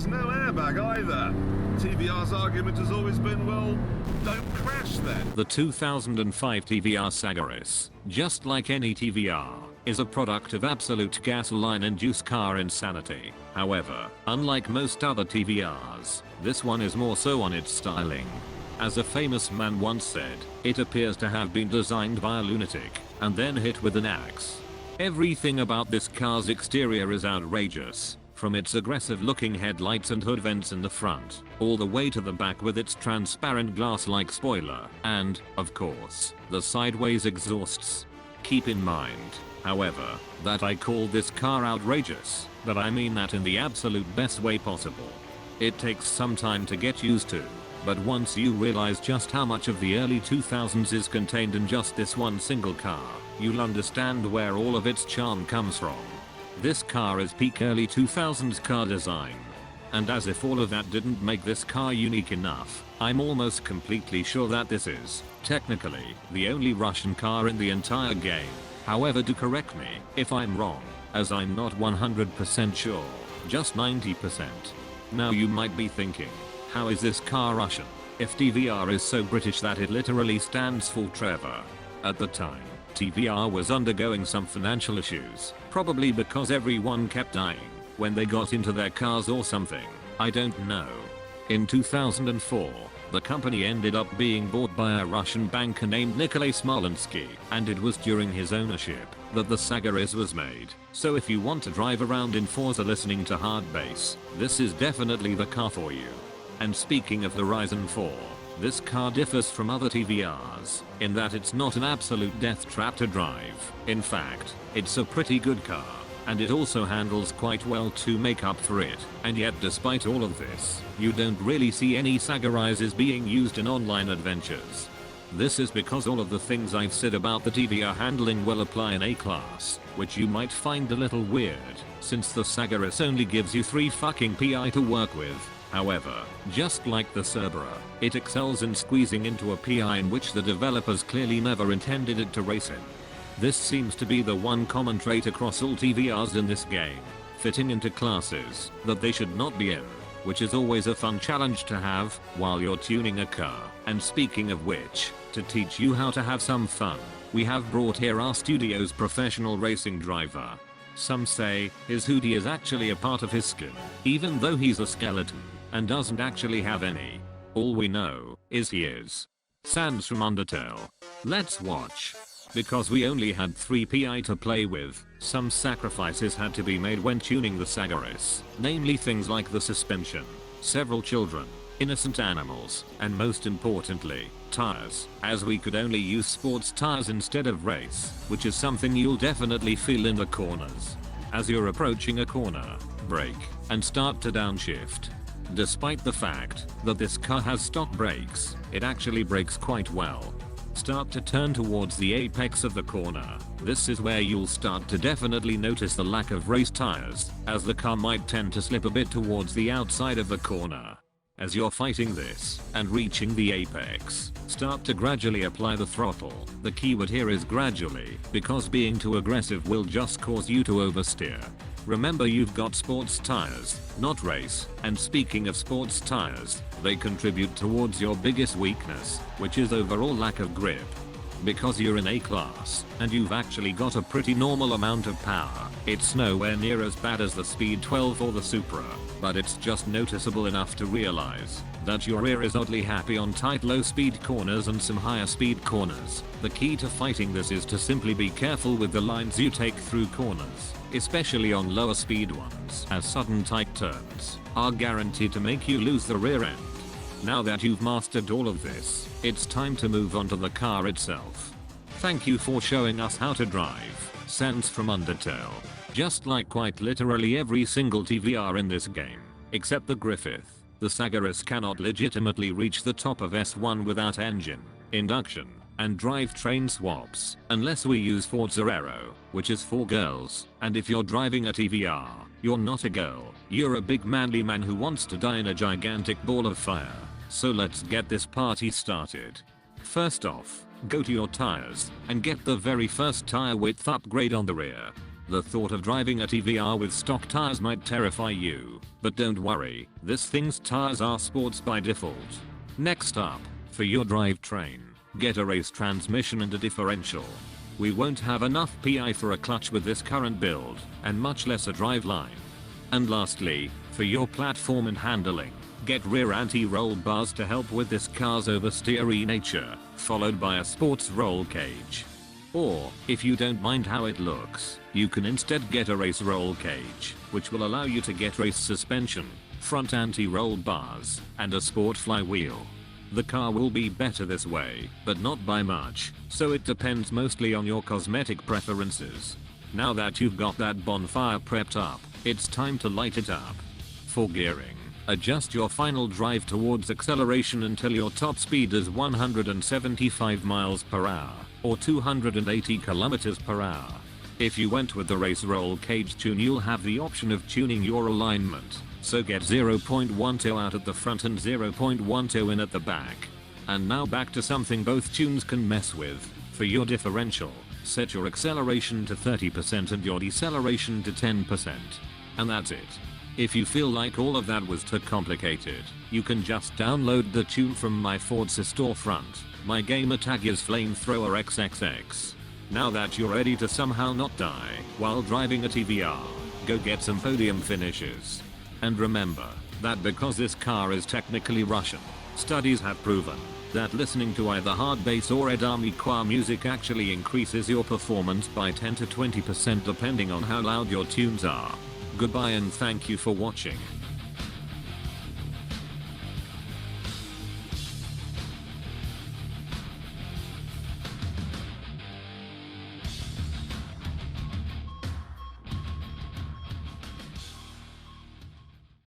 There's no airbag either. TVR's argument has always been, well, don't crash then. The 2005 TVR Sagaris, just like any TVR, is a product of absolute gasoline-induced car insanity. However, unlike most other TVRs, this one is more so on its styling. As a famous man once said, it appears to have been designed by a lunatic, and then hit with an axe. Everything about this car's exterior is outrageous. From its aggressive looking headlights and hood vents in the front, all the way to the back with its transparent glass-like spoiler, and, of course, the sideways exhausts. Keep in mind, however, that I call this car outrageous, but I mean that in the absolute best way possible. It takes some time to get used to, but once you realize just how much of the early 2000s is contained in just this one single car, you'll understand where all of its charm comes from. This car is peak early 2000s car design. And as if all of that didn't make this car unique enough, I'm almost completely sure that this is, technically, the only Russian car in the entire game. However, do correct me if I'm wrong, as I'm not 100% sure, just 90%. Now you might be thinking, how is this car Russian, if TVR is so British that it literally stands for Trevor? At the time, TVR was undergoing some financial issues, probably because everyone kept dying when they got into their cars or something, I don't know. In 2004, the company ended up being bought by a Russian banker named Nikolai Smolensky, and it was during his ownership that the Sagaris was made. So if you want to drive around in Forza listening to hard bass, this is definitely the car for you. And speaking of the Ryzen 4, this car differs from other TVRs in that it's not an absolute death trap to drive. In fact, it's a pretty good car, and it also handles quite well to make up for it. And yet despite all of this, you don't really see any Sagarises being used in online adventures. This is because all of the things I've said about the TVR handling will apply in A-Class, which you might find a little weird, since the Sagaris only gives you 3 fucking PI to work with. However, just like the Cerberus, it excels in squeezing into a PI in which the developers clearly never intended it to race in. This seems to be the one common trait across all TVRs in this game, fitting into classes that they should not be in, which is always a fun challenge to have while you're tuning a car. And speaking of which, to teach you how to have some fun, we have brought here our studio's professional racing driver. Some say his hoodie is actually a part of his skin, even though he's a skeleton and doesn't actually have any. All we know is he is Sans from Undertale. Let's watch. Because we only had 3 PI to play with, some sacrifices had to be made when tuning the Sagaris, namely things like the suspension, several children, innocent animals, and most importantly, tires, as we could only use sports tires instead of race, which is something you'll definitely feel in the corners. As you're approaching a corner, brake, and start to downshift. Despite the fact that this car has stock brakes, it actually brakes quite well. Start to turn towards the apex of the corner. This is where you'll start to definitely notice the lack of race tires, as the car might tend to slip a bit towards the outside of the corner. As you're fighting this and reaching the apex, start to gradually apply the throttle. The keyword here is gradually, because being too aggressive will just cause you to oversteer. Remember, you've got sports tires, not race, and speaking of sports tires, they contribute towards your biggest weakness, which is overall lack of grip. Because you're in A-Class, and you've actually got a pretty normal amount of power, it's nowhere near as bad as the Speed 12 or the Supra, but it's just noticeable enough to realize that your rear is oddly happy on tight low speed corners and some higher speed corners. The key to fighting this is to simply be careful with the lines you take through corners, especially on lower speed ones, as sudden tight turns are guaranteed to make you lose the rear end. Now that you've mastered all of this, it's time to move on to the car itself. Thank you for showing us how to drive, Sans from Undertale. Just like quite literally every single TVR in this game, except the Griffith, the Sagaris cannot legitimately reach the top of S1 without engine, induction, and drivetrain swaps, unless we use Forza Aero, which is for girls. And if you're driving a TVR, you're not a girl, you're a big manly man who wants to die in a gigantic ball of fire. So let's get this party started. First off, go to your tires and get the very first tire width upgrade on the rear. The thought of driving a TVR with stock tires might terrify you, but don't worry, this thing's tires are sports by default. Next up, for your drivetrain, get a race transmission and a differential. We won't have enough PI for a clutch with this current build, and much less a driveline. And lastly, for your platform and handling, get rear anti-roll bars to help with this car's oversteery nature, followed by a sports roll cage. Or, if you don't mind how it looks, you can instead get a race roll cage, which will allow you to get race suspension, front anti-roll bars, and a sport flywheel. The car will be better this way, but not by much, so it depends mostly on your cosmetic preferences. Now that you've got that bonfire prepped up, it's time to light it up. For gearing, adjust your final drive towards acceleration until your top speed is 175 miles per hour, or 280 kilometers per hour. If you went with the race roll cage tune, you'll have the option of tuning your alignment, so get 0.12 out at the front and 0.12 in at the back. And now back to something both tunes can mess with. For your differential, set your acceleration to 30% and your deceleration to 10%. And that's it. If you feel like all of that was too complicated, you can just download the tune from my Forza storefront. My gamer tag is Flamethrower XXX. Now that you're ready to somehow not die while driving a TVR, go get some podium finishes. And remember that because this car is technically Russian, studies have proven that listening to either hard bass or Edami Kwa music actually increases your performance by 10 to 20% depending on how loud your tunes are. Goodbye and thank you for watching.